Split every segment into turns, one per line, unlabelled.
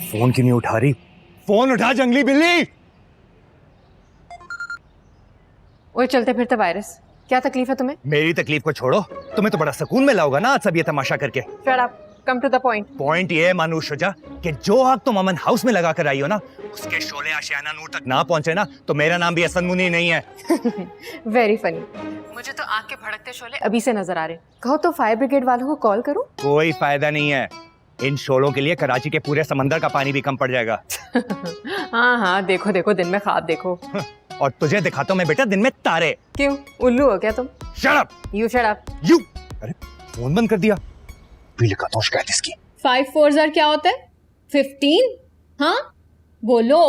Phone क्यों नहीं उठा रही? फोन उठा जंगली बिल्ली।
ओए चलते फिरते वायरस, क्या तकलीफ है तुम्हें?
मेरी तकलीफ को छोड़ो, तुम्हें तो बड़ा सुकून मिला होगा ना आज सब ये तमाशा करके।
Shut up, come to the point.
Point ये है मानुष शुजा कि जो आग तुम अमन हाउस में लगा कर आई हो ना, उसके शोले आशियाना नूर तक ना पहुंचे ना, तो मेरा नाम भी हसन मुनी नहीं है।
Very funny. मुझे तो आग के भड़कते शोले अभी से नजर आ रहे। कहो तो फायर ब्रिगेड वालों को कॉल करूं?
कोई फायदा नहीं है, इन शोलों के लिए कराची के पूरे समंदर का पानी भी कम पड़ जाएगा।
हाँ हाँ, देखो देखो, दिन में ख्वाब देखो।
और तुझे दिखाता हूं मैं बेटा दिन में तारे।
क्यों, उल्लू हो क्या तुम?
Shut up,
you shut up.
You. अरे फोन बंद कर दिया। भी लिखा तो शिकायत इसकी।
5 4 क्या होता है? 15? हाँ बोलो।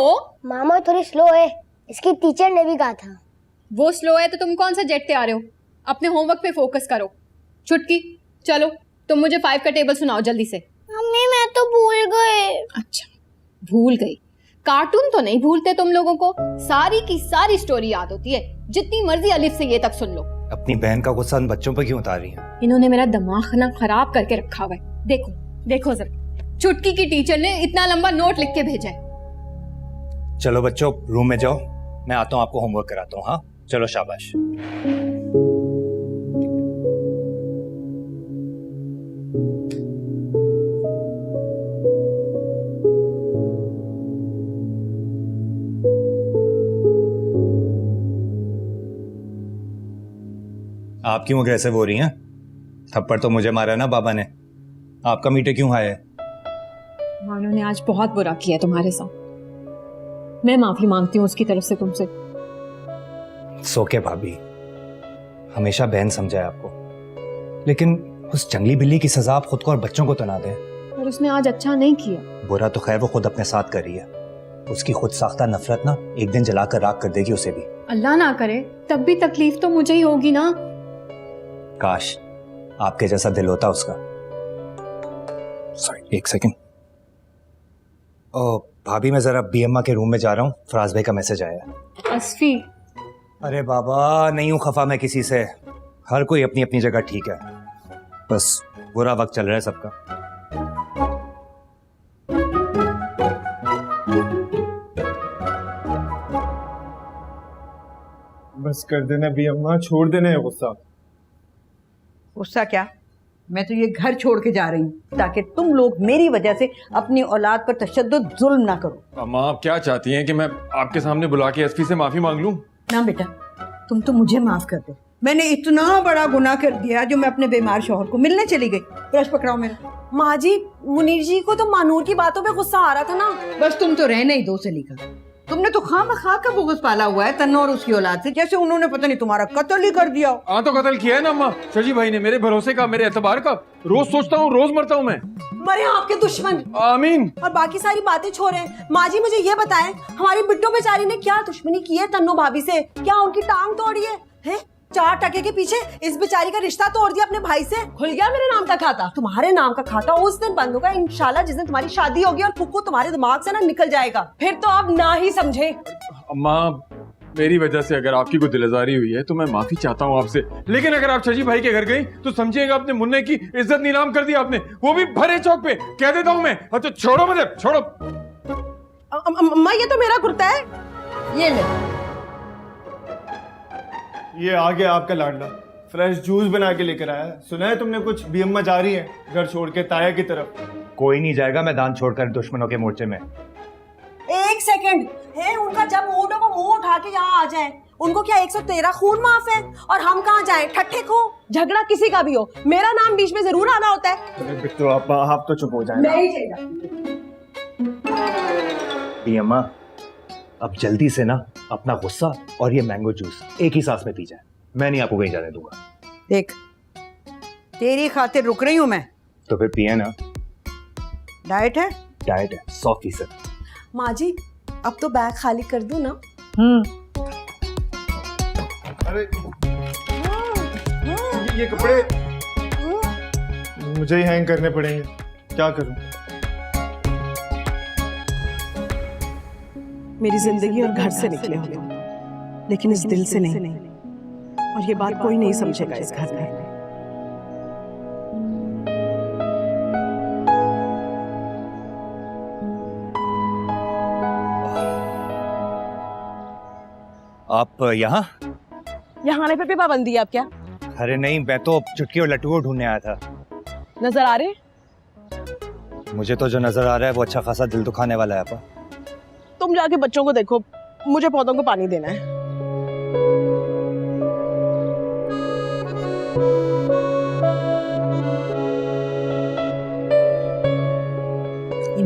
मामा थोड़ी स्लो है, इसकी टीचर ने भी कहा था।
वो स्लो है तो तुम कौन सा जेट आ रहे हो? अपने होमवर्क पे फोकस करो। छुटकी चलो, तुम मुझे 5 का टेबल सुनाओ जल्दी से।
मम्मी मैं तो भूल गए।
अच्छा भूल गई? कार्टून तो नहीं भूलते तुम लोगों को, सारी की सारी स्टोरी याद होती है। जितनी मर्जी अलिफ से ये तक सुन लो।
अपनी बहन का गुस्सा इन बच्चों पर क्यों उतार रही है?
इन्होंने मेरा दिमाग ना खराब करके रखा हुआ है। देखो देखो जरा, छुटकी की टीचर ने इतना लंबा नोट लिख के भेजा है।
चलो बच्चों रूम में जाओ, मैं आता हूँ आपको होमवर्क कराता हूँ। हाँ चलो शाबाश। आप क्यों अग्रेसिव हो रही हैं? थप्पड़ तो मुझे मारा ना बाबा ने, आपका मीटर क्यों हाई है?
मानो ने आज बहुत बुरा किया तुम्हारे साथ। मैं माफी मांगती हूँ उसकी तरफ से तुमसे।
सोके भाभी, हमेशा बहन समझा है आपको, लेकिन उस जंगली बिल्ली की सजा आप खुद को और बच्चों को तो ना दें।
और उसने आज अच्छा नहीं किया।
बुरा तो खैर वो खुद अपने साथ कर रही है, उसकी खुद साख्ता नफरत ना एक दिन जलाकर राख कर देगी उसे भी।
अल्लाह ना करे, तब भी तकलीफ तो मुझे ही होगी ना।
काश आपके जैसा दिल होता उसका। सॉरी एक सेकंड। ओ भाभी, मैं जरा बीएम्मा के रूम में जा रहा हूँ, फराज भाई का मैसेज आया है।
अस्फी,
अरे बाबा नहीं हूं खफा मैं किसी से, हर कोई अपनी अपनी जगह ठीक है, बस बुरा वक्त चल रहा है सबका।
बस कर देना भी अम्मा, छोड़ देना है गुस्सा।
गुस्सा क्या, मैं तो ये घर छोड़ के जा रही हूँ ताकि तुम लोग मेरी वजह से अपनी औलाद पर तशद्दुद जुल्म ना करो।
अम्मा आप क्या चाहती हैं कि मैं आपके सामने बुला के एसपी से माफी मांग लूं?
ना बेटा, तुम तो मुझे माफ कर दो। मैंने इतना बड़ा गुनाह कर दिया जो मैं अपने बीमार शौहर को मिलने चली गई। ब्रश पकड़ाओ मेरा।
माँ जी, मुनीर जी को तो मानूर की बातों पे गुस्सा आ रहा था ना।
बस तुम तो रहने ही दो सलीका। तुमने तो खामखा का बुग़्ज़ पाला हुआ है तन्नो और उसकी औलाद से, जैसे उन्होंने पता नहीं तुम्हारा कत्ल ही कर दिया।
हाँ तो कत्ल किया है ना अम्मा, शजी भाई ने, मेरे भरोसे का, मेरे एतबार का। रोज सोचता हूँ, रोज मरता हूँ मैं।
मरे आपके दुश्मन।
आमीन।
और बाकी सारी बातें छोड़ें, माँ जी मुझे ये बताएं, हमारी बिट्टो बेचारी ने क्या दुश्मनी की है तन्नो भाभी से? क्या उनकी टांग तोड़ी है? 4 टके के पीछे इस बेचारी का रिश्ता तोड़ दिया अपने भाई से। खुल गया मेरे नाम का खाता। तुम्हारे नाम का खाता उस दिन बंद होगा इंशाल्लाह, जिस दिन तुम्हारी शादी होगी और कुक्कू तुम्हारे दिमाग से ना निकल जाएगा। फिर तो आप ना ही समझे।
अम्मा मेरी वजह से अगर आपकी कोई दिलआजारी हुई है तो मैं माफी चाहता हूँ आपसे, लेकिन अगर आप शजी भाई के घर गई तो समझिएगा अपने मुन्ने की इज्जत नीलाम कर दी आपने, वो भी भरे चौक पे। कह देता हूँ मैं। अच्छा छोड़ो मुझे, छोड़ो।
अम्मा ये तो मेरा कुर्ता है,
ये ले।
ये आ गया आपका लाडला, फ्रेश जूस बना के लेकर आया है। सुना है तुमने कुछ? भी अम्मा जा रही है घर छोड़ के ताया की तरफ।
कोई नहीं जाएगा मैदान छोड़कर दुश्मनों के मोर्चे में।
1 सेकंड है उनका, जब मूड हो वो मुंह उठा के यहाँ आ जाए। उनको क्या 113 खून माफ है? और हम कहाँ जाएं? ठट्ठे खो। झगड़ा किसी का भी हो, मेरा नाम बीच में जरूर आना होता है।
अरे बिट्टू आप तो चुप हो जाए।
मैं ही चली
भी अम्मा अब जल्दी से ना अपना गुस्सा और ये मैंगो जूस एक ही सांस में पी जाए, मैं नहीं आपको कहीं जाने दूंगा।
देख, तेरी खातिर रुक रही हूँ मैं।
तो फिर पिए ना।
डाइट है?
डाइट है 100%।
माँ जी अब तो बैग खाली कर दूं ना?
अरे ये कपड़े मुझे ही हैंग करने पड़ेंगे, क्या करूं?
मेरी जिंदगी और घर से निकले हो, लेकिन इस दिल से नहीं। और ये बात कोई नहीं समझेगा इस घर में।
आप यहाँ?
यहाँ आने पे भी पाबंदी है आप क्या?
अरे नहीं, मैं तो चुटकी और लट्टू को ढूंढने आया था।
नजर आ रहे?
मुझे तो जो नजर आ रहा है वो अच्छा खासा दिल दुखाने वाला है आपा।
तुम जाके बच्चों को देखो, मुझे पौधों को पानी देना है।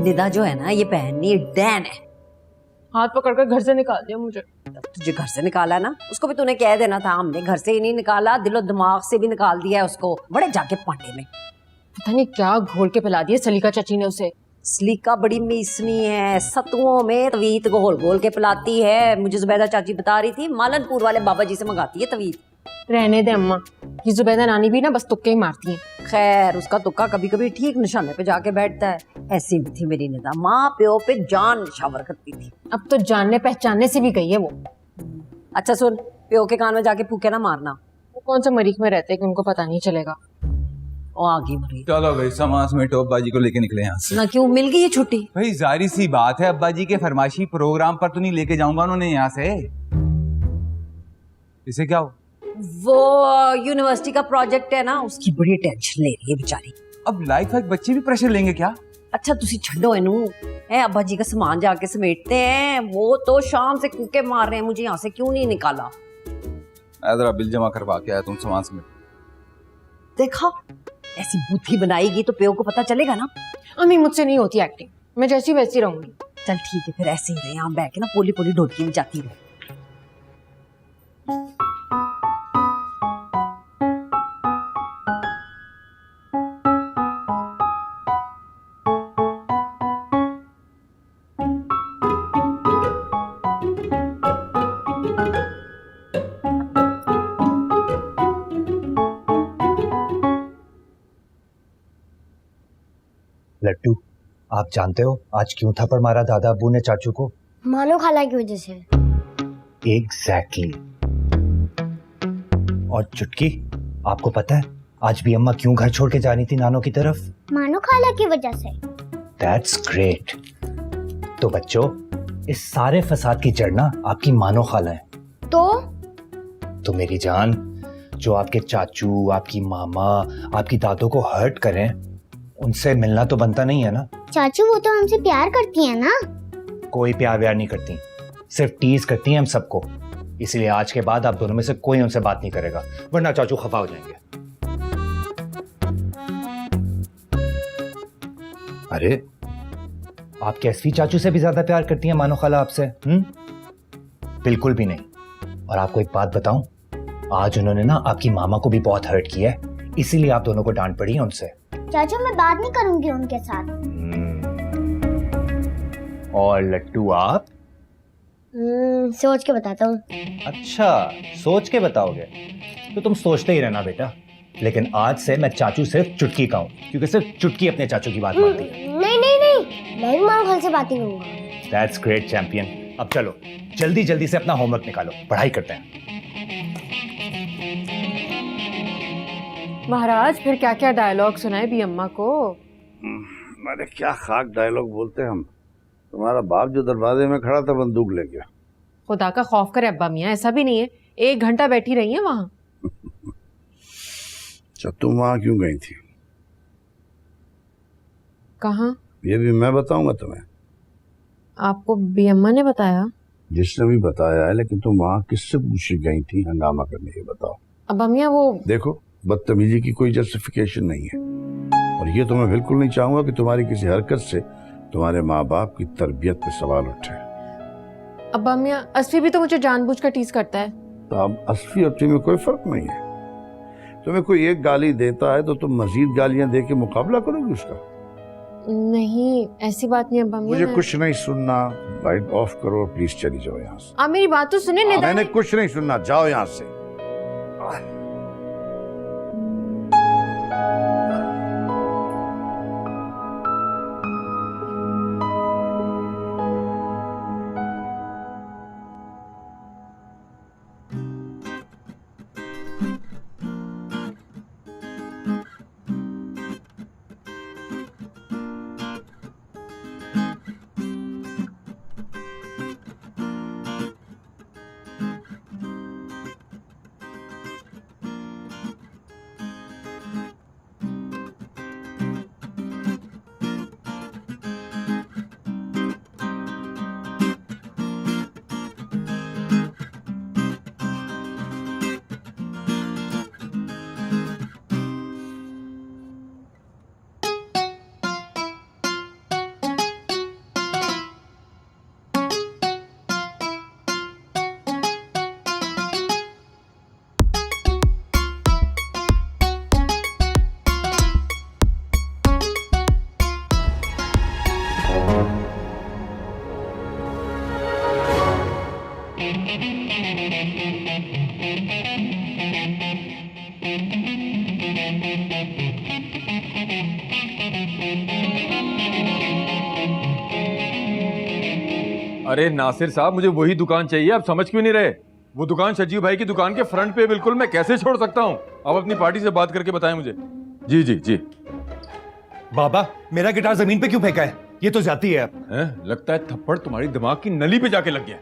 निदा जो है ना, ये पहननी डैन है।
हाथ पकड़कर घर से निकाल दिया मुझे।
तब तुझे घर से निकाला ना, उसको भी तूने कह देना था। हमने घर से ही नहीं निकाला, दिलो दिमाग से भी निकाल दिया है उसको, बड़े जाके पांडे में।
पता नहीं क्या घोल के पिला दिया सलीका चाची ने उसे।
सलीका बड़ी मीसनी है, सतुओं में तवीत घोल घोल के पिलाती है। मुझे जुबैदा चाची बता रही थी, मालनपुर वाले बाबा जी से मंगाती है तवीत।
रहने दे अम्मा, ये जुबैदा नानी भी ना बस तुक्के ही मारती है।
खैर, उसका तुक्का कभी कभी ठीक निशाने पे जाके बैठता है। ऐसी भी थी मेरी निदा, माँ प्यो पे जान निशावर करती थी।
अब तो जानने पहचानने से भी गई है वो।
अच्छा सुन, प्यो के कान में जाके फूके ना मारना।
वो कौन सा मरीख में रहते हैं कि उनको पता नहीं चलेगा।
वो आगे मरी।
चलो भाई, सामान समेटो, अब्बा जी को लेके निकले यहाँ से।
ना क्यों, मिल गई ये छुट्टी?
भाई जारी सी बात है, अब्बा जी के फरमाइशी प्रोग्राम पर तो नहीं लेके जाऊंगा उन्होंने यहाँ से। इसे क्या हो?
वो यूनिवर्सिटी का प्रोजेक्ट है ना, उसकी बड़ी टेंशन ले रही है बेचारी।
अब लाइफ लाइक बच्चे भी प्रेशर लेंगे क्या?
अच्छा तुसी छड्डो इनू, है अब्बा जी का सामान जाके समेटते हैं। वो तो शाम से कूके मार रहे हैं, मुझे यहाँ से क्यों नहीं निकाला।
जरा बिल जमा करवा के आया, तुम सामान समेट।
देखा, ऐसी बुद्धि बनाएगी तो प्यो को पता चलेगा ना।
अम्मी मुझसे नहीं होती एक्टिंग, मैं जैसी वैसी रहूंगी।
चल ठीक है, फिर ऐसे ही रहे, यहाँ बैठ के ना पोली पोली ढोलकी में जाती रहे।
लट्टू, आप जानते हो आज क्यों थप्पड़ मारा दादा अब्बू ने चाचू को?
मानो खाला की वजह से।
एग्जैक्टली। और चुटकी, आपको पता है आज भी अम्मा क्यों घर छोड़ के जा रही थी नानो की तरफ?
मानो खाला की वजह से।
That's great. तो बच्चों, इस सारे फसाद की जड़ ना आपकी मानो खाला है।
तो
मेरी जान, जो आपके चाचू, आपकी मामा, आपकी दादों को हर्ट करें, उनसे मिलना तो बनता नहीं है ना।
चाचू वो तो हमसे प्यार करती है ना।
कोई प्यार व्यार नहीं करती, सिर्फ टीज करती हैं हम सबको। इसलिए आज के बाद आप दोनों में से कोई उनसे बात नहीं करेगा, वरना चाचू खफा हो जाएंगे। अरे, आपके असली चाचू से भी ज्यादा प्यार करती हैं मानो खाला आपसे? बिल्कुल भी नहीं। और आपको एक बात बताऊं, आज उन्होंने ना आपकी मामा को भी बहुत हर्ट किया है, इसीलिए आप दोनों को डांट पड़ी है उनसे।
चाचू मैं बात नहीं करूंगी उनके साथ।
और लट्टू आप?
सोच के बताता हूँ।
अच्छा, सोच के बताओगे? तो तुम सोचते ही रहना बेटा। लेकिन आज से मैं चाचू सिर्फ चुटकी का हूँ, क्योंकि सिर्फ चुटकी अपने चाचू की बात मानती है।
नहीं नहीं नहीं, मैं भी मानो खाला से बात ही करूंगा।
That's great champion. अब चलो जल्दी जल्दी से अपना होमवर्क निकालो, पढ़ाई करते हैं।
महाराज फिर क्या क्या डायलॉग सुनाए भी अम्मा को?
मैंने क्या खाक डायलॉग बोलते हम। तुम्हारा बाप जो दरवाजे में खड़ा था बंदूक लेके।
खुदा का खौफ करे अब्बा मियाँ, ऐसा भी नहीं है 1 घंटा बैठी रही है वहां।
अच्छा, तुम वहां क्यों गई थी?
कहाँ?
ये भी मैं बताऊंगा तुम्हें।
आपको भी अम्मा ने बताया?
जिसने भी बताया है, लेकिन तुम वहां किससे पूछ गई थी हंगामा करने? ये बताओ।
अब्बा मियाँ वो
देखो, बदतमीजी की कोई जस्टिफिकेशन नहीं है, और ये तो मैं बिल्कुल नहीं चाहूंगा कि तुम्हारी किसी हरकत से तुम्हारे माँ बाप की तरबियत पे सवाल उठे।
अब्बा मियाँ, असफी भी तो मुझे जानबूझकर टीज करता है।
तो अब असफी और में कोई फर्क नहीं है। तुम्हें कोई एक गाली देता है तो तुम मजीद गालियां दे के मुकाबला करोगे उसका?
नहीं, ऐसी बात नहीं अब्बा मियाँ।
मुझे कुछ नहीं सुनना। लाइट ऑफ करो प्लीज, चली जाओ यहाँ से।
आप मेरी बात तो सुने।
मैंने कुछ नहीं सुनना, जाओ यहाँ से।
अरे नासिर साहब, मुझे वही दुकान चाहिए, आप समझ क्यों नहीं रहे? वो दुकान सजीव भाई की दुकान के फ्रंट पे बिल्कुल, मैं कैसे छोड़ सकता हूँ? आप अपनी पार्टी से बात करके बताएं मुझे। जी जी जी।
बाबा, मेरा गिटार जमीन पे क्यों फेंका है? ये तो जाती है।
लगता है थप्पड़ तुम्हारी दिमाग की नली पे जाके लग गया।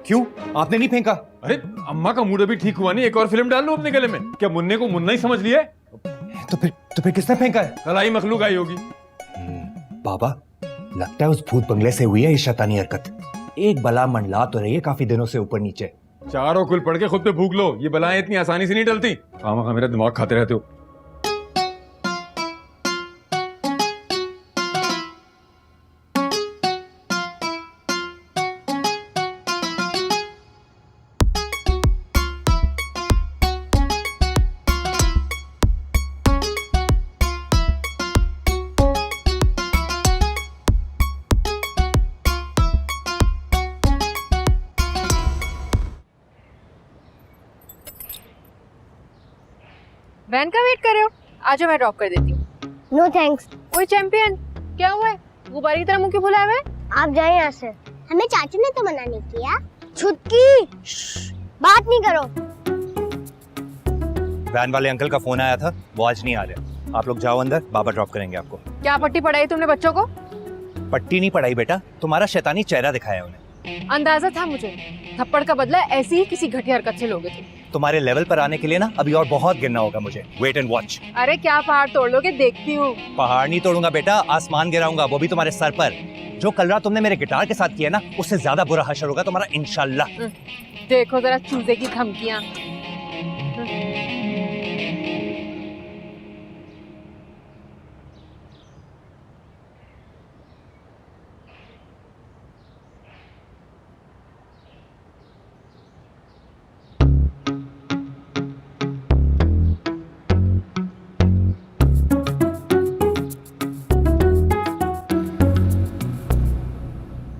क्यों? आपने नहीं फेंका?
अरे अम्मा का मूड अभी ठीक हुआ नहीं, एक और फिल्म डाल लो अपने गले में। क्या मुन्ने को मुन्ना ही समझ लिया है?
तो फिर किसने फेंका है?
कलाई मखलूक आई होगी।
बाबा, लगता है उस भूत बंगले से हुई है ये शैतानी हरकत। एक बला मंडला तो रही है काफी दिनों से ऊपर नीचे।
चारों कुल पढ़ के खुद पे भूख लो, ये बलाएं इतनी आसानी से नहीं टलती। खामा मेरा दिमाग खाते रहते हो।
वैन का वेट कर रहे हो? आजो, मैं ड्रॉप कर देती हूँ।
No thanks.
ओए चैंपियन, क्या हुआ है? गुब्बारे की तरह मुंह क्यों फुलाया हुआ है?
आप जाए यहाँ से। हमें चाचू ने तो मना नहीं किया। छुटकी, बात नहीं करो।
वैन वाले अंकल का फोन आया था, वो आज नहीं आ रहे। आप लोग जाओ अंदर, बाबा ड्रॉप करेंगे आपको।
क्या पट्टी पढ़ाई तुमने बच्चों को?
पट्टी नहीं पढ़ाई बेटा, तुम्हारा शैतानी चेहरा दिखाया उन्हें।
अंदाजा था मुझे, थप्पड़ का बदला ऐसी ही किसी घटिया हरकत से लोगे तुम।
तुम्हारे लेवल पर आने के लिए ना अभी और बहुत गिरना होगा मुझे। Wait and watch.
अरे क्या पहाड़ तोड़ लोगे, देखती हूँ।
पहाड़ नहीं तोड़ूंगा बेटा, आसमान गिराऊंगा, वो भी तुम्हारे सर पर। जो कल रात तुमने मेरे गिटार के साथ किया ना, उससे ज्यादा बुरा हशर होगा तुम्हारा इंशाल्लाह।
देखो जरा चूजे की धमकियाँ।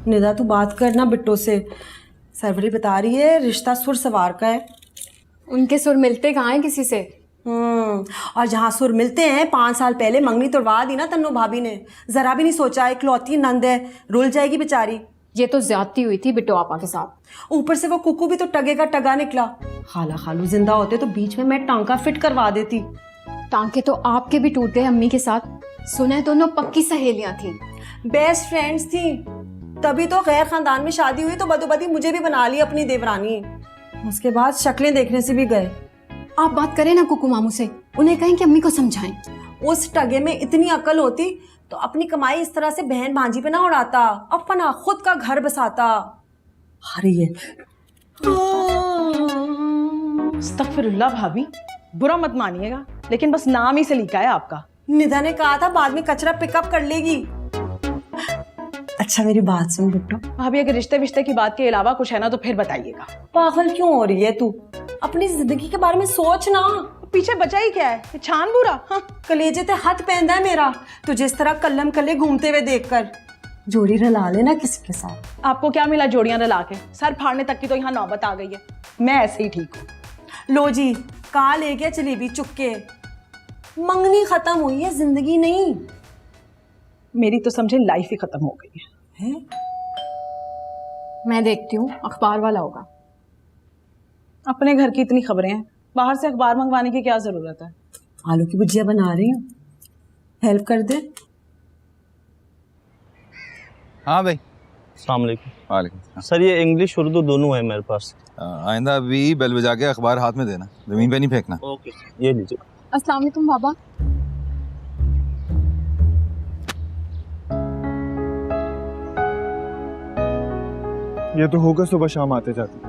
निदा तू बात करना बिट्टो से। सरवरी बता रही है रिश्ता सुर सवार का है।
उनके सुर मिलते कहाँ हैं किसी से?
और जहाँ सुर मिलते हैं, 5 साल पहले मंगनी तोड़वा दी ना तन्नो भाभी ने। जरा भी नहीं सोचा, इकलौती नंद है, रुल जाएगी बेचारी।
ये तो ज्यादती हुई थी बिट्टो आपा के साथ।
ऊपर से वो कुकू भी तो टगे का टगा निकला। खाला खालू जिंदा होते तो बीच में मैं टांका फिट करवा देती।
टांके तो आपके भी टूट गए अम्मी के साथ। सुना है दोनों पक्की सहेलियां थी,
बेस्ट फ्रेंड्स थी। तभी तो गैर खानदान में शादी हुई तो बदोबदी मुझे भी बना ली अपनी देवरानी। उसके बाद शक्लें देखने से भी गए।
आप बात करें ना कुकू मामू से, उन्हें कहें कि अम्मी को समझाएं।
उस टगे में इतनी अकल होती तो अपनी कमाई इस तरह से बहन भांजी पे ना उड़ाता, अपना खुद का घर बसाता। अरे ये
अस्तगफिरुल्लाह भाभी, बुरा मत मानिएगा, लेकिन बस नाम ही सलीका है आपका।
निधा ने कहा था बाद में कचरा पिकअप कर लेगी। अच्छा मेरी बात सुन बिट्टो।
भाभी अगर रिश्ते विश्ते की बात के अलावा कुछ है ना तो फिर बताइएगा।
पागल क्यों हो रही है तू? अपनी जिंदगी के बारे में सोच ना।
पीछे बचा ही क्या है, ये छान बुरा। हाँ।
कलेजे ते हाथ पहनदा है मेरा तुझे इस तरह कल्लम कल्ले घूमते हुए देखकर। जोड़ी रला लेना किसी के साथ।
आपको क्या मिला जोड़ियां रला के? सर फाड़ने तक की तो यहाँ नौबत आ गई है। मैं ऐसे ही ठीक हूँ।
लो जी, कहा ले गया जलेबी चुपके। मंगनी खत्म हुई है, जिंदगी नहीं।
मेरी तो समझे लाइफ ही खत्म हो गई है।
मैं देखती हूँ, अखबार वाला होगा।
अपने घर की इतनी खबरें हैं, बाहर से अखबार मंगवाने की क्या जरूरत है?
आलू की भुजिया बना रही हूँ, हेल्प कर दे।
हाँ भाई।
अस्सलाम वालेकुम।
वालेकुम।
सर ये इंग्लिश उर्दू दोनों है मेरे पास।
आइंदा अभी बेल बजा के अखबार हाथ में देना, जमीन पे नहीं फेंकना।
ओके, ये लीजिए।
अस्सलाम वालेकुम बाबा।
ये तो होगा सुबह शाम आते जाते।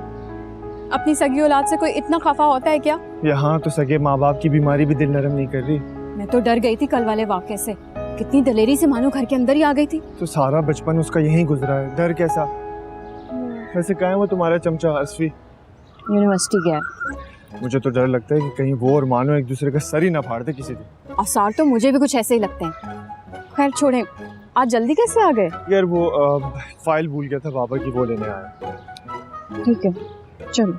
अपनी सगी औलाद से कोई इतना खफा होता है क्या?
यहाँ तो सगे माँ बाप की बीमारी भी दिल नरम नहीं कर रही।
मैं तो डर गई थी कल वाले वाक़े से। कितनी दलेरी से मानो घर के अंदर ही आ गई थी।
तो सारा बचपन उसका यहीं गुजरा है, डर कैसा? वैसे कहाँ है वो तुम्हारा चमचा हसवी?
यूनिवर्सिटी गया है।
मुझे तो डर लगता है कि कहीं वो और मानो एक दूसरे का सर ही ना फाड़ दे किसी दिन।
आसार तो मुझे भी कुछ ऐसे ही लगते हैं। खैर छोड़े, आज जल्दी कैसे आ गए?
यार वो फाइल भूल गया था बाबा की, वो लेने आया।
ठीक है चलो।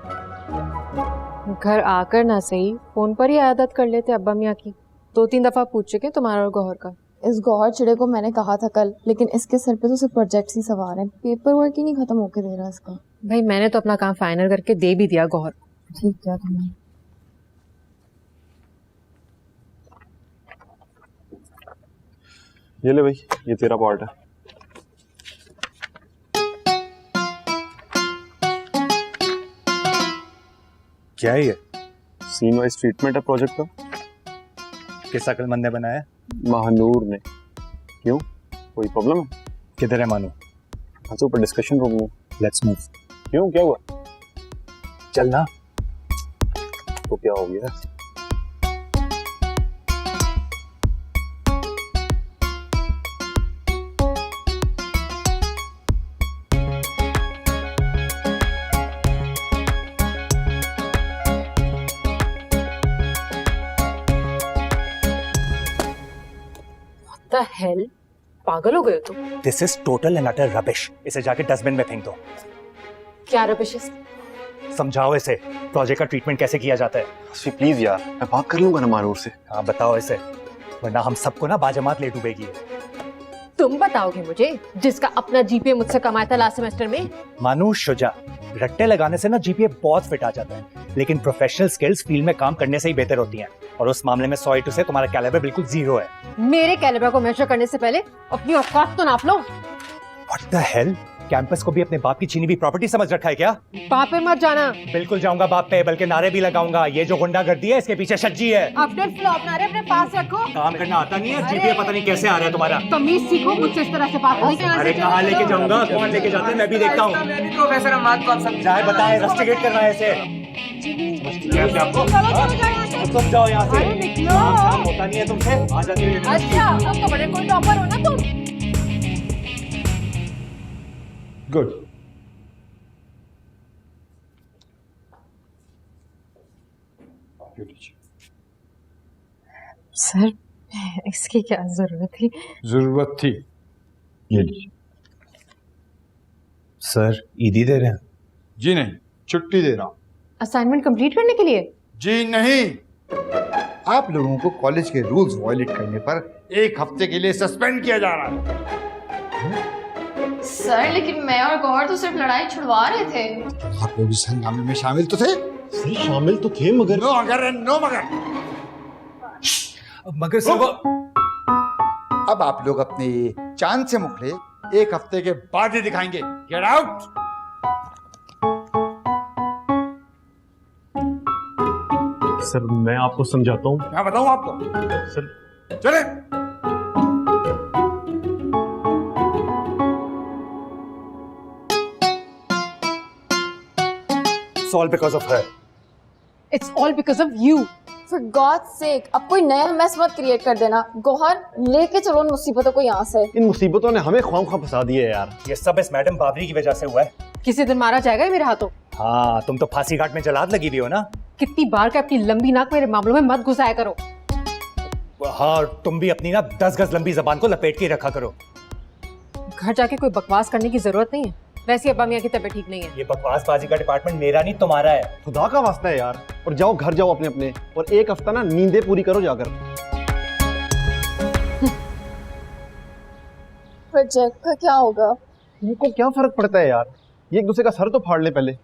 घर आकर ना सही फोन पर ही आदत कर लेते अब्बा मियाँ की। 2-3 दफा पूछ चुके तुम्हारा और गौहर का, इस गौहर चिड़े को मैंने कहा था कल, लेकिन इसके सर पे तो सिर्फ प्रोजेक्ट्स ही सवार हैं, पेपर वर्क ही नहीं खत्म होके दे रहा इसका।
भाई मैंने तो अपना काम फाइनल करके दे भी दिया गौहर।
ठीक क्या तुमने?
ये ले भाई, ये तेरा पार्ट है।
क्या है ये?
सीन वाइज ट्रीटमेंट है प्रोजेक्ट का।
किस अक्लमंद ने बनाया?
महानूर ने। क्यों, कोई प्रॉब्लम है?
किधर है मानू?
अच्छा, ऊपर डिस्कशन रूम में।
Let's move.
क्यों, क्या हुआ?
चलना।
तो क्या हो गया?
What the hell? पागल हो गए तुम?
This is total and utter rubbish. इसे जाके डस्टबिन में फेंक दो।
क्या रबिश?
समझाओ इसे प्रोजेक्ट का ट्रीटमेंट कैसे किया जाता है।
प्लीज यार, मैं बात कर लूंगा ना महानूर से।
हाँ बताओ इसे, वरना हम सबको ना बाजमात ले डूबेगी।
तुम बताओगे मुझे, जिसका अपना जीपीए मुझसे कमाया था लास्ट सेमेस्टर में?
मानू शुजा, रट्टे लगाने से ना जीपीए बहुत फिट आ जाता है, लेकिन प्रोफेशनल स्किल्स फील्ड में काम करने से ही बेहतर होती हैं। और उस मामले में 100 से तुम्हारा कैलिबर बिल्कुल 0 है।
मेरे कैलिबर को मेजर करने से पहले अपनी औकात तो नाप लो।
What the hell? कैंपस को भी अपने बाप की छीनी हुई प्रॉपर्टी समझ रखा है क्या?
बाप पे मत जाना।
बिल्कुल जाऊंगा बाप पे, बल्कि नारे भी लगाऊंगा। ये जो गुंडागर्दी है इसके पीछे सच्ची है।
अपने फ्लॉप नारे अपने पास रखो।
काम करना आता नहीं है, जीपीए पता नहीं कैसे आ रहा है तुम्हारा।
तमीज सीखो, मुझसे इस तरह से बात नहीं करना।
अरे कहाँ लेके जाऊंगा, कौन लेके जाते हैं मैं भी देखता हूँ।
प्रोफेसर अहमद को आप
समझाए बताए, रस्टिकेट करना है इसे। आपको तुम जाओ यहाँ से, काम होता नहीं है तुमसे। आ जाती है।
अच्छा, अब तो बड़े कोई टॉपर हो ना तुम।
गुड।
सर इसकी क्या जरूरत थी?
जरूरत थी। ये लीजिए।
सर ईदी दे रहे हैं?
जी नहीं, छुट्टी दे रहा हूँ।
असाइनमेंट कंप्लीट करने के लिए?
जी नहीं।
आप लोगों को कॉलेज के रूल्स वायलेट करने पर 1 हफ्ते के लिए सस्पेंड किया जा रहा है।
सर लेकिन मैं और गौहर तो सिर्फ लड़ाई छुड़वा रहे थे।
आप लोग इस हंगामे में शामिल तो थे?
शामिल तो थे, मगर
नो अगर नो मगर।
मगर सर वो...
अब आप लोग अपने चांद से मुखड़े 1 हफ्ते के बाद ही दिखाएंगे। Get out.
सर मैं आपको समझाता हूँ।
क्या बताऊं आपको?
सर
चले।
It's all because of her.
It's all because of you. For God's sake, अब कोई नया मैस मत क्रिएट कर देना। गौहर लेके चलो उन मुसीबतों को यहाँ से।
इन मुसीबतों ने हमें ख्वाम फंसा दिए यार।
ये सब इस मैडम बाबरी की वजह से हुआ है।
किसी दिन मारा जाएगा मेरे हाथों।
हाँ, तुम तो फांसी घाट में जलाद लगी हुई हो ना।
कितनी बार का अपनी लंबी नाक मेरे मामलों में मत घुसाया करो।
हाँ, और तुम भी अपनी ना 10 गज लंबी जबान को लपेट के रखा करो।
घर जाके कोई बकवास करने की जरूरत नहीं है। वैसे अब्बा मियां की तबीयत ठीक नहीं है।
ये बकवासबाजी का डिपार्टमेंट मेरा नहीं तुम्हारा है।
खुदा का वास्ता है यार। और जाओ घर जाओ अपने अपने, और 1 हफ्ता ना नींदें पूरी करो जाकर।
प्रोजेक्ट का क्या होगा?
इनको क्या फर्क पड़ता है यार, ये एक दूसरे का सर तो फाड़ ले पहले।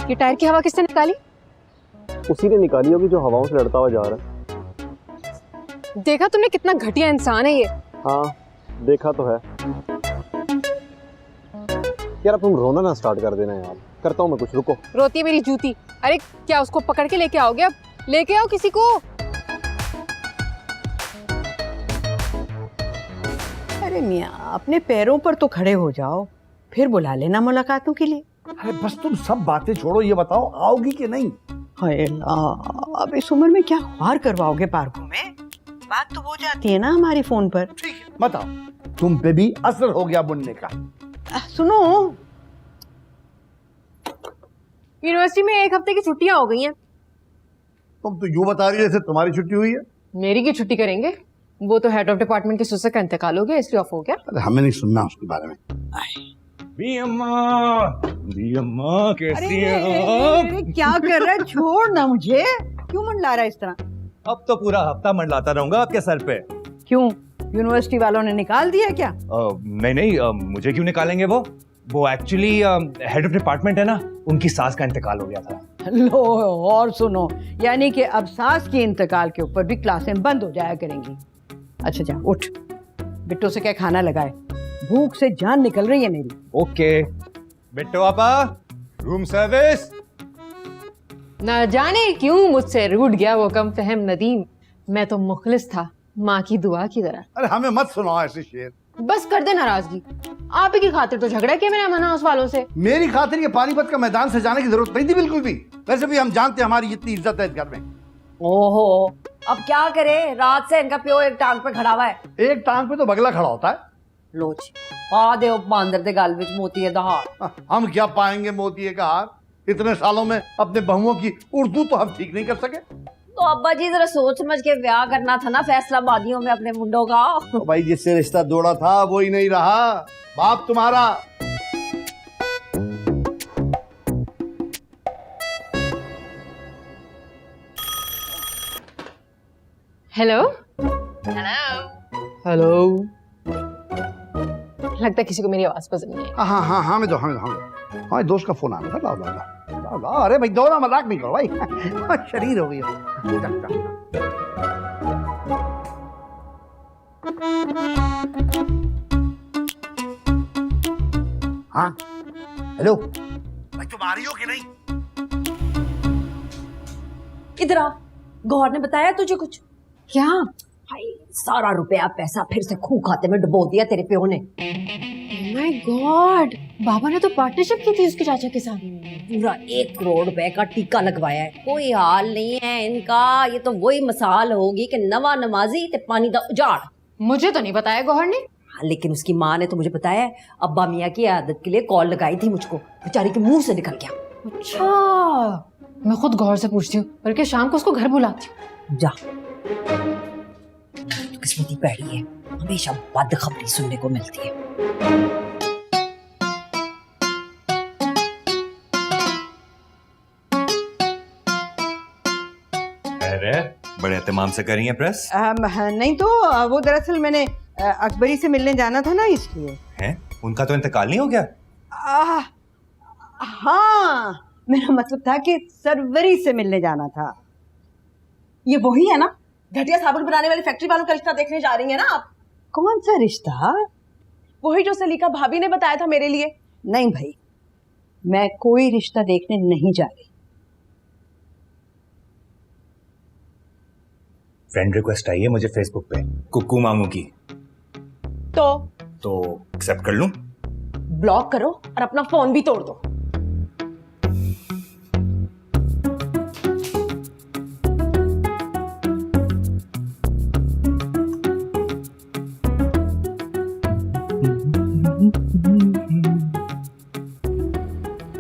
ये टायर की हवा किसने निकाली?
उसी ने निकाली होगी जो हवाओं से लड़ता हुआ जा रहा है।
देखा तुमने कितना घटिया इंसान है ये।
हाँ देखा तो है यार। अब तुम रोना ना स्टार्ट कर देना यार। करता हूँ मैं कुछ, रुको।
रोती है मेरी जूती। अरे क्या उसको पकड़ के लेके आओगे? अब लेके आओ किसी को।
अरे मियाँ, अपने पैरों पर तो खड़े हो जाओ, फिर बुला लेना मुलाकातों के लिए।
अरे बस तुम सब बातें छोड़ो, ये बताओ आओगी कि नहीं?
हाय अल्लाह, अब इस उम्र में क्या ख्वार करवाओगे पार्कों में? बात तो हो जाती है ना हमारी फोन पर।
ठीक है, बताओ। तुम पे भी असर हो गया बुनने का?
सुनो,
यूनिवर्सिटी में 1 हफ्ते की छुट्टियां हो गई हैं।
तुम तो यूं बता रही है जैसे तुम्हारी छुट्टी हुई है।
मेरी की छुट्टी करेंगे, वो तो हेड ऑफ डिपार्टमेंट के सुसर का इंतकाल हो गया इसलिए ऑफ हो गया।
अरे हमें नहीं सुनना उसके बारे में।
भी अम्मा कैसी हैं
अरे क्या कर रहा है? छोड़ ना मुझे, क्यों मंडला रहा है इस तरह?
अब तो पूरा हफ्ता मंडलाता रहूंगा आपके सर पे।
क्यों, यूनिवर्सिटी वालों ने निकाल दिया क्या?
नहीं, मुझे क्यों निकालेंगे? वो एक्चुअली हेड ऑफ डिपार्टमेंट है ना, उनकी सास का इंतकाल हो गया था।
लो और सुनो, यानी कि अब सास के इंतकाल के ऊपर भी क्लासें बंद हो जाया करेंगी। अच्छा जा उठ, बिट्टू से क्या खाना लगाए, भूख से जान निकल रही है मेरी।
ओके बिट्टू आपा, रूम सर्विस।
न जाने क्यों मुझसे रूठ गया वो कम फहम नदीम। मैं तो मुखलिस था, माँ की दुआ की तरह।
अरे हमें मत सुनाओ ऐसे शेर।
बस कर दे नाराजगी, आप ही की खातिर तो झगड़ा किया मैंने अमन हाउस वालों से।
मेरी खातिर ये पानीपत का मैदान से जाने की जरूरत नहीं थी बिल्कुल भी। वैसे भी हम जानते हैं हमारी इतनी इज्जत है इस घर में।
ओहो, अब क्या करे, रात से इनका प्यो एक टांग पे खड़ा हुआ है।
एक टांग पे तो बगला खड़ा होता है।
लोच आ दे बांदर दे गल विच मोती दहाड़।
हम क्या पाएंगे मोती का हार? इतने सालों में अपने बहुओं की उर्दू तो हम ठीक नहीं कर सके।
तो अब्बा जी जरा सोच समझ के ब्याह करना था ना फैसलाबादियों में अपने मुंडों का।
तो भाई जिससे रिश्ता जोड़ा था वो ही नहीं रहा, बाप तुम्हारा।
हेलो हेलो, लगता है किसी को मेरी आवाज पसंद नहीं है।
हाँ मैं हमारे दोस्त का फोन आ रहा था। लाओ। अरे भाई दो ना, मजाक नहीं करो भाई। शरीर हो गई। हाँ हेलो भाई, तुम आ रही हो कि नहीं?
इधर आ, गौर ने बताया तुझे कुछ?
क्या?
भाई सारा रुपया पैसा फिर से खूह खाते में डुबो दिया तेरे प्यो ने।
माय गॉड, बाबा ने तो पार्टनरशिप की थी उसके चाचा के साथ।
पूरा 1 करोड़ रुपए का टीका लगवाया है। कोई हाल नहीं है इनका। ये तो वही मिसाल होगी कि नवा नमाजी ते पानी दा उजाड़।
मुझे तो नहीं बताया गौहर ने।
हाँ, लेकिन उसकी माँ ने तो मुझे बताया है। अब्बा मियाँ की आदत के लिए कॉल लगाई थी मुझको, बेचारी के मुंह से निकल गया।
अच्छा, मैं खुद गौर से पूछती हूँ, बल्कि शाम को उसको घर बुलाती हूँ।
जा, किस्मती पैड़ी है, हमेशा बदखबरी सुनने को मिलती है।
अरे बड़े एहतमाम से करी है प्रेस।
नहीं तो वो दरअसल मैंने अकबरी से मिलने जाना था ना, इसलिए।
हैं? उनका तो इंतकाल नहीं हो गया?
हाँ, मेरा मतलब था कि सरवरी से मिलने जाना था।
ये वही है ना, घटिया साबुन बनाने वाली फैक्ट्री वालों का रिश्ता देखने जा रही है ना आप?
कौन सा रिश्ता?
वही जो सलीका भाभी ने बताया था मेरे लिए।
नहीं भाई, मैं कोई रिश्ता देखने नहीं जा रही।
फ्रेंड रिक्वेस्ट आई है मुझे फेसबुक पे, कुक्कू मामू की। तो एक्सेप्ट कर लूं?
ब्लॉक करो और अपना फोन भी तोड़ दो।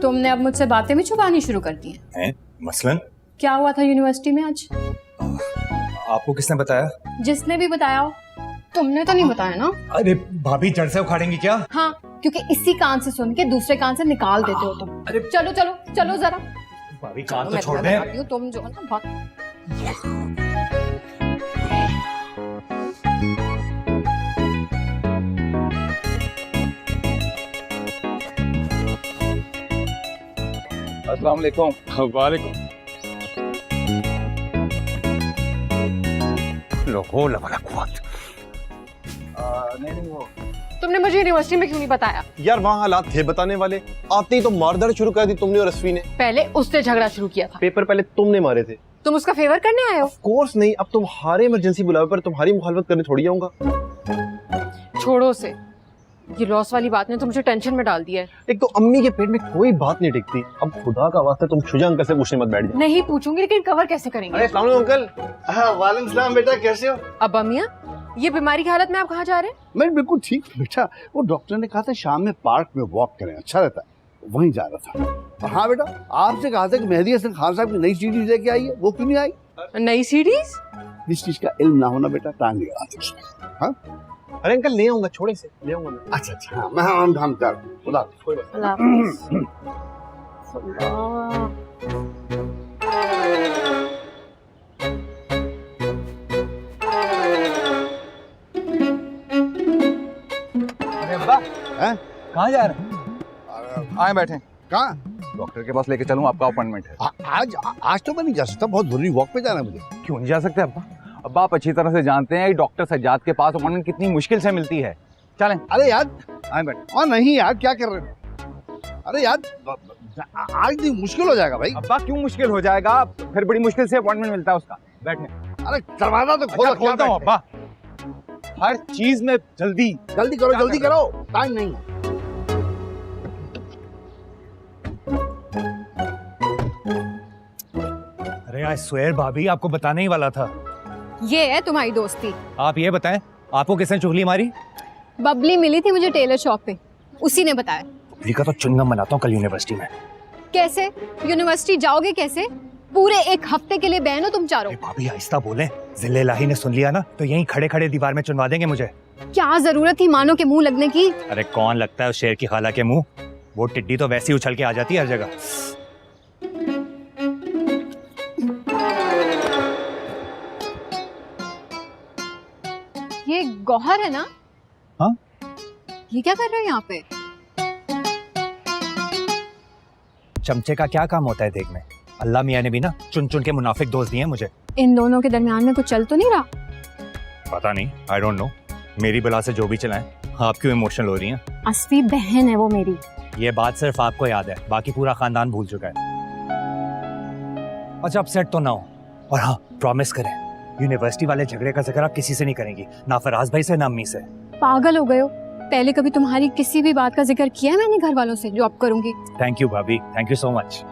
तुमने अब मुझसे बातें भी छुपानी शुरू कर दी
हैं? मसलन
क्या हुआ था यूनिवर्सिटी में आज?
आपको किसने बताया?
जिसने भी बताया हो। तुमने तो नहीं बताया ना?
अरे भाभी जड़ से उखाड़ेंगी क्या?
हाँ, क्योंकि इसी कान से सुन के दूसरे कान से निकाल देते हो तुम।
अरे
चलो चलो चलो जरा।
भाभी कान तो
मैं
छोड़
तुम्हें
दें।
बताती हूँ, तुम जो है ना बहुत।
अस्सलाम वालेकुम।
वालेकुम।
नहीं वो
तुमने मुझे यूनिवर्सिटी में क्यों नहीं बताया?
यार वहाँ हालात थे बताने वाले, आते ही तो मारधाड़ शुरू कर दी तुमने और रश्मि ने।
पहले उससे झगड़ा शुरू किया था।
पेपर पहले तुमने मारे थे।
तुम उसका फेवर करने आए हो?
कोर्स नहीं, अब तुम्हारे इमरजेंसी बुलावे पर तुम्हारी मुखालफत करने थोड़ी आऊंगा।
छोड़ो उसे, ये लॉस वाली बात ने तो मुझे टेंशन में डाल दिया है।
एक तो अम्मी के पेट में कोई बात नहीं टिकती, अब खुदा का वास्ता तुम शुजा अंकल से पूछने मत बैठ जाओ।
नहीं पूछूंगी, लेकिन कवर कैसे करेंगे?
अरे अस्सलाम वालेकुम अंकल। वालेकुम सलाम बेटा, कैसे हो?
अब्बा मियाँ, ये बीमारी की हालत में आप कहाँ जा रहे हैं?
मैं बिल्कुल ठीक बेटा, वो डॉक्टर ने कहा था शाम में पार्क में वॉक करें, अच्छा रहता है।
वहीं जा रहा था। और हाँ बेटा, आपसे कहा था कि मेहदी हसन खान साहब की नई सीरीज लेके आई है, वो क्यों नहीं आई?
नई सीरीज?
इस चीज का इल्म ना होना बेटा टांग लगा दे। हाँ
अरे अंकल ले आऊंगा, छोड़े से ले आऊंगा मैं।
अच्छा अच्छा, हाँ, मैं हम जा रहा हूँ। खुदा हाफिज़। कोई बात नहीं।
अरे अब्बा, कहाँ जा रहे हैं? आए बैठे।
कहाँ?
डॉक्टर के पास लेके चलूं, आपका अपॉइंटमेंट है।
आज तो मैं नहीं जा सकता, बहुत जरूरी वॉक पे जाना है मुझे।
क्यों नहीं जा सकते अब्बा? अब्बा आप अच्छी तरह से जानते हैं डॉक्टर सज्जाद के पास अपॉइंटमेंट कितनी मुश्किल से मिलती है। चलें।
अरे यार,
आए बैठे।
और नहीं यार, क्या कर रहे हो? अरे यार, आज नहीं, मुश्किल हो जाएगा भाई।
अब्बा क्यों मुश्किल हो जाएगा? फिर बड़ी मुश्किल से अपॉइंटमेंट मिलता है उसका। बैठने।
अरे दरवाजा तो खोलो।
अच्छा, खोलता हूँ अब्बा। हर चीज में जल्दी
जल्दी करो, जल्दी करो, टाइम नहीं।
अरे आई स्वेयर भाभी, आपको बताने ही वाला था।
ये है तुम्हारी दोस्ती।
आप ये बताएं, आपको किसने चुगली मारी?
बबली मिली थी मुझे टेलर शॉप पे, उसी ने बताया।
बबली का तो चुंगम बनाता हूँ कल यूनिवर्सिटी में।
कैसे? यूनिवर्सिटी जाओगे कैसे? पूरे एक हफ्ते के लिए बैन हो तुम चारों।
भाभी आहिस्ता बोले, जिले लाही ने सुन लिया ना तो यहीं खड़े खड़े दीवार में चुनवा देंगे मुझे।
क्या जरूरत थी मानो के मुंह लगने की?
अरे कौन लगता है उस शेर की खाला के मुंह? वो टिड्डी तो वैसे ही उछल के आ जाती है हर जगह।
ये गौहर है ना?
हाँ?
ये क्या कर रहे हो यहाँ पे?
चमचे का क्या काम होता है देखने? अल्लाह मियाँ ने भी ना चुन चुन के मुनाफिक दोस्त दिए हैं मुझे।
इन दोनों के दरमियान में कुछ चल तो नहीं रहा?
पता नहीं, आई डोंट नो। मेरी बला से जो भी चलाएं, आप क्यों इमोशनल हो रही हैं?
असली बहन है वो मेरी।
ये बात सिर्फ आपको याद है, बाकी पूरा खानदान भूल चुका है। अच्छा अपसेट तो ना हो, और हाँ प्रॉमिस करें यूनिवर्सिटी वाले झगड़े का जिक्र आप किसी से नहीं करेंगी, ना फराज भाई से ना अम्मी से।
पागल हो गए हो? पहले कभी तुम्हारी किसी भी बात का जिक्र किया है मैंने घर वालों से जो अब करूंगी?
थैंक यू भाभी, थैंक यू सो मच।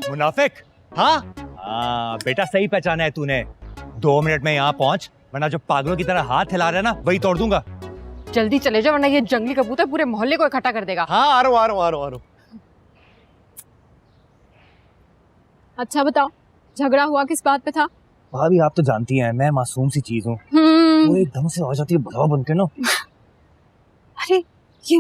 मुनाफिक? हाँ हाँ बेटा, सही पहचाना है तूने। 2 मिनट में यहाँ पहुंच, वरना जो पागलों की तरह हाथ हिला रहा है ना वही तोड़ दूंगा।
जल्दी चले जाओ वरना ये जंगली कबूतर पूरे मोहल्ले को इकट्ठा कर देगा।
हाँ आ रहा हूँ।
अच्छा बताओ, झगड़ा हुआ किस बात पे था?
भाभी आप तो जानती हैं मैं मासूम सी चीज हूँ, वो एकदम से आ जाती है भड़वा बन के ना।
अरे ये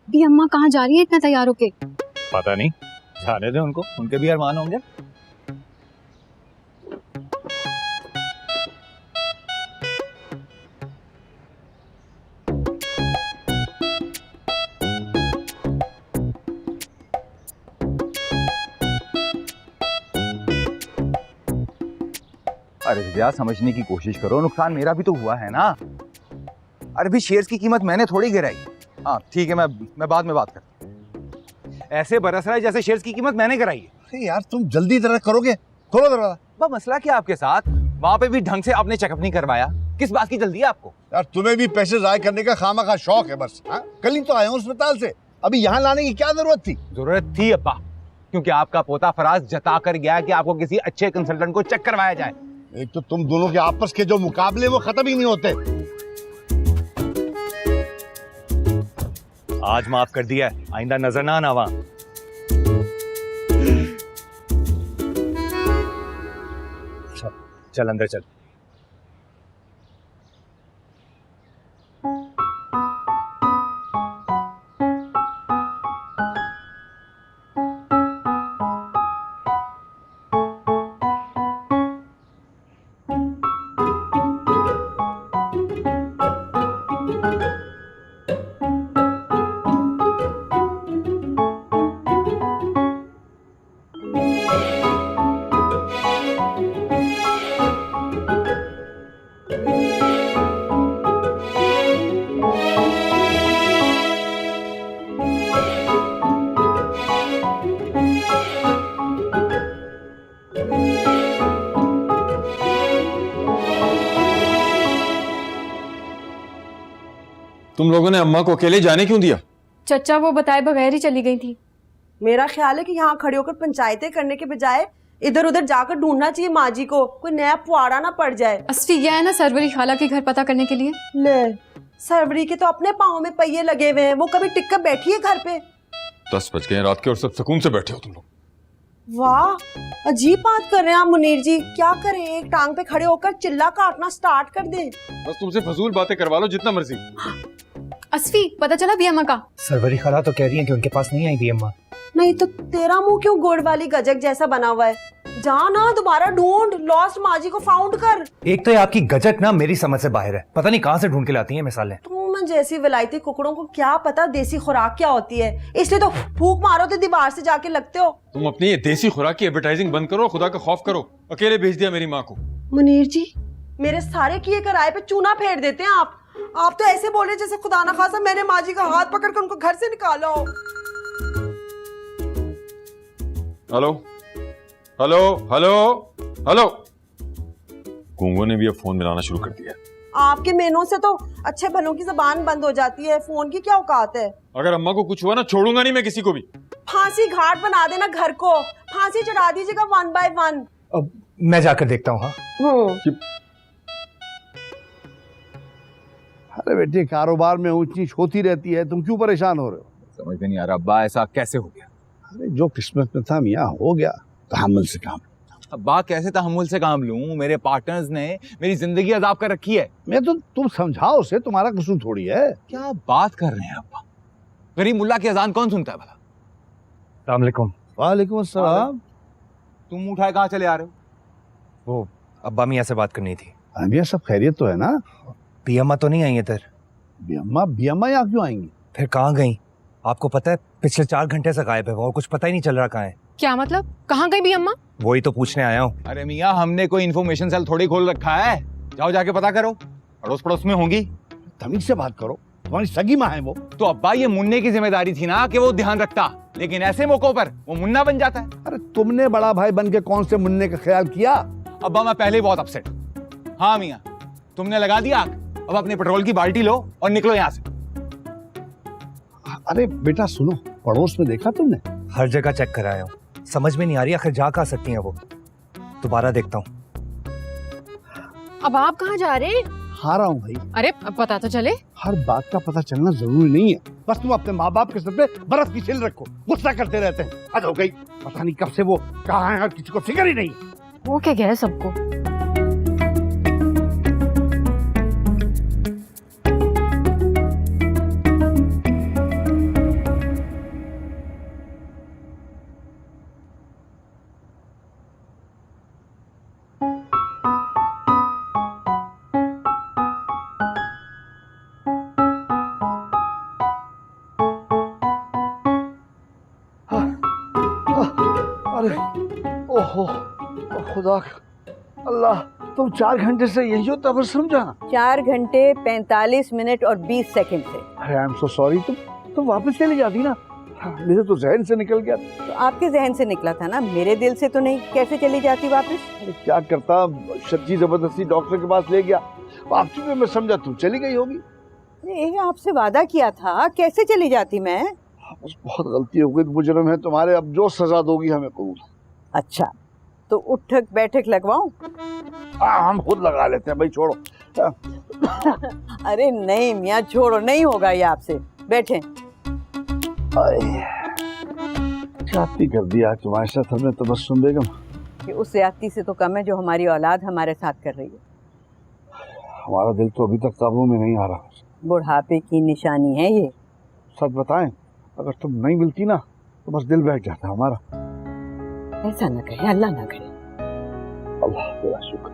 भी अम्मा कहाँ जा रही है इतना तैयार होके?
पता नहीं, जाने दे उनको, उनके भी अरमान होंगे।
अरे भैया समझने की कोशिश करो, नुकसान मेरा भी तो हुआ है ना। अरे भी शेयर्स की कीमत मैंने थोड़ी गिराई। हाँ ठीक है, मैं बाद में बात करता हूँ। ऐसे बरस रहा है जैसे शेयर्स की कीमत मैंने गिराई है।
अरे यार तुम जल्दी तरह करोगे, खोलो दरवाजा।
मसला क्या आपके साथ? वहाँ पे भी ढंग से आपने चेकअप नहीं करवाया, किस बात की जल्दी है आपको?
यार तुम्हें भी पैसे जाय करने का खामा शौक है बस। हाँ कल ही तो आया हूँ अस्पताल से, अभी यहाँ लाने की क्या जरूरत थी?
जरूरत थी अब्बा, क्योंकि आपका पोता फराज जता कर गया कि आपको किसी अच्छे कंसल्टेंट को चेक करवाया जाए।
एक तो तुम दोनों के आपस के जो मुकाबले वो खत्म ही नहीं होते।
आज माफ कर दिया, आइंदा नजर ना आना वहां। चल अंदर चल।
तुम लोगों ने अम्मा को अकेले जाने क्यों दिया?
चचा वो बताए बगैर ही चली गई थी।
मेरा ख्याल है कि यहाँ खड़े होकर पंचायतें करने के बजाय इधर उधर जाकर ढूंढना चाहिए माँ जी को, कोई नया पुआड़ा ना पड़ जाए।
असली यह है ना सरवरी खाला के घर पता करने के लिए।
ले सरवरी के तो अपने पाँव में पहिए लगे हुए हैं, वो कभी टिक कर बैठी है घर पे।
10 बज गए रात के और सब सुकून से बैठे हो तुम लोग।
वाह, अजीब बात कर रहे हैं आप मुनीर जी। क्या करें, एक टांग पे खड़े होकर चिल्ला काटना स्टार्ट कर दें।
बस तुमसे फजूल बातें करवा लो जितना मर्जी।
असफी, पता चला भी अम्मा का?
सरवरी खाला तो कह रही है कि उनके पास नहीं आई भी अम्मा।
नहीं तो तेरा मुंह क्यों गुड़ वाली गजक जैसा बना हुआ है? जा ना, दोबारा ढूंढ, लॉस्ट माजी को फाउंड कर।
एक तो ये आपकी गजक ना मेरी समझ से बाहर है, पता नहीं कहाँ से ढूंढ के लाती हैं मिसालें।
तुम जैसी विलायती कुकड़ों को क्या पता देसी खुराक क्या होती है, इसलिए तो फूंक मारो तो दीवार से जाके लगते हो।
तुम अपनी ये देसी खुराक की एडवर्टाइजिंग बंद करो, खुदा का खौफ करो। अकेले भेज दिया मेरी माँ को।
मुनीर जी, मेरे सारे किए कराए पे चूना फेर देते हैं आप तो ऐसे बोल रहे जैसे खुदा ना खासा मैंने माजी का हाथ पकड़ कर उनको घर से निकाला हो।
Hello hello hello hello. गूंगो ने भी अब फोन मिलाना शुरू कर दिया।
आपके मेनों से तो अच्छे भलों की जबान बंद हो जाती है, फोन की क्या औकात है?
अगर अम्मा को कुछ हुआ ना, छोड़ूंगा नहीं मैं किसी को भी।
फांसी घाट बना देना घर को, फांसी चढ़ा दीजिएगा 1 by 1।
अब मैं जाकर देखता हूँ। हाँ
अरे बेटे, कारोबार में ऊंच नीच होती रहती है, तुम क्यों परेशान हो रहे हो?
समझ में नहीं आ रहा अब्बा, ऐसा कैसे हो गया?
अरे जो किस्मत में था मियाँ हो गया, तहम्मुल से काम।
अब्बा कैसे तहम्मुल से काम लूं? मेरे पार्टनर्स ने मेरी जिंदगी अजाब कर रखी है।
मैं तो तुम समझाओ उसे, तुम्हारा कसूर थोड़ी है।
क्या बात कर रहे हैं अब्बा? गरीब मुल्ला की अजान कौन सुनता है भला?
अस्सलाम वालेकुम।
वालेकुम अस्सलाम।
तुम मुंह उठाए कहाँ चले आ रहे हो?
वो अब्बा मियाँ से बात करनी थी।
मियाँ सब खैरियत तो है ना?
बियम्मा तो नहीं आई इधर।
बियम्मा यहाँ क्यों आएंगी?
फिर कहाँ गई? आपको पता है पिछले 4 घंटे से गायब है वो, और कुछ पता ही नहीं चल रहा कहाँ है।
क्या मतलब? कहाँ गई भी अम्मा?
वही तो पूछने आया हूँ।
अरे मियाँ, हमने कोई इन्फॉर्मेशन सेल थोड़ी खोल रखा है। जाओ जाके पता करो, अड़ोस पड़ोस में होंगी।
तमीज से बात करो, तुम्हारी सगी माँ है वो।
तो अब्बा ये मुन्ने की जिम्मेदारी थी ना कि वो ध्यान रखता, लेकिन ऐसे मौकों पर वो मुन्ना बन जाता है।
अरे तुमने बड़ा भाई बन के कौन से मुन्ने का ख्याल किया?
अब्बा मैं पहले ही बहुत अपसेट। हाँ मियाँ, तुमने लगा दिया आग, अब अपने पेट्रोल की बाल्टी लो और निकलो यहाँ से।
अरे बेटा सुनो, पड़ोस में देखा तुमने?
हर जगह चेक कराया हूँ, समझ में नहीं आ रही आखिर जा कहाँ सकती हैं वो। दोबारा देखता हूँ।
अब आप कहाँ जा रहे हैं?
हारा हूँ भाई।
अरे अब पता तो चले।
हर बात का पता चलना जरूरी नहीं है, बस तुम अपने माँ बाप के सर पे बर्फ की सिल रखो, गुस्सा करते रहते हैं। हद हो गई, पता नहीं कब से वो कहाँ है और किसी को फिक्र ही नहीं।
वो क्या गया सबको?
अरे ओहो, खुदा अल्लाह, तुम 4 घंटे से यही हो तबस्सुम जाना?
4 घंटे 45 मिनट और 20 सेकंड से।
अरे आई एम सो सॉरी। तुम वापस चली जाती ना, मेरे तो जहन से निकल गया।
तो आपके जहन से निकला था ना, मेरे दिल से तो नहीं। कैसे चली जाती वापस?
अरे क्या करता, सच्ची जबरदस्ती डॉक्टर के पास ले गया। वापसी में मैं समझा तुम चली गई होगी।
अरे आपसे वादा किया था, कैसे चली जाती मैं?
बस बहुत गलती हो गई, मुजरम है तुम्हारे, अब जो सजा दोगी हमें कबूल।
अच्छा तो उठक बैठक लगवाऊं?
हम खुद लगा लेते हैं भाई, छोड़ो।
अरे नहीं मियाँ, छोड़ो, नहीं होगा ये आपसे। बैठे।
जाती कर दिया तुम्हारे साथ हमने तबस्सुम बेगम।
कि उस ज्यादती से तो कम है जो हमारी औलाद हमारे साथ कर रही है।
हमारा दिल तो अभी तक काबू में नहीं आ रहा।
बुढ़ापे की निशानी है ये।
सच बताएं, अगर तुम नहीं मिलती ना तो बस दिल बैठ जाता हमारा।
ऐसा ना करे, अल्लाह ना करे।
अल्लाह तेरा शुक्र।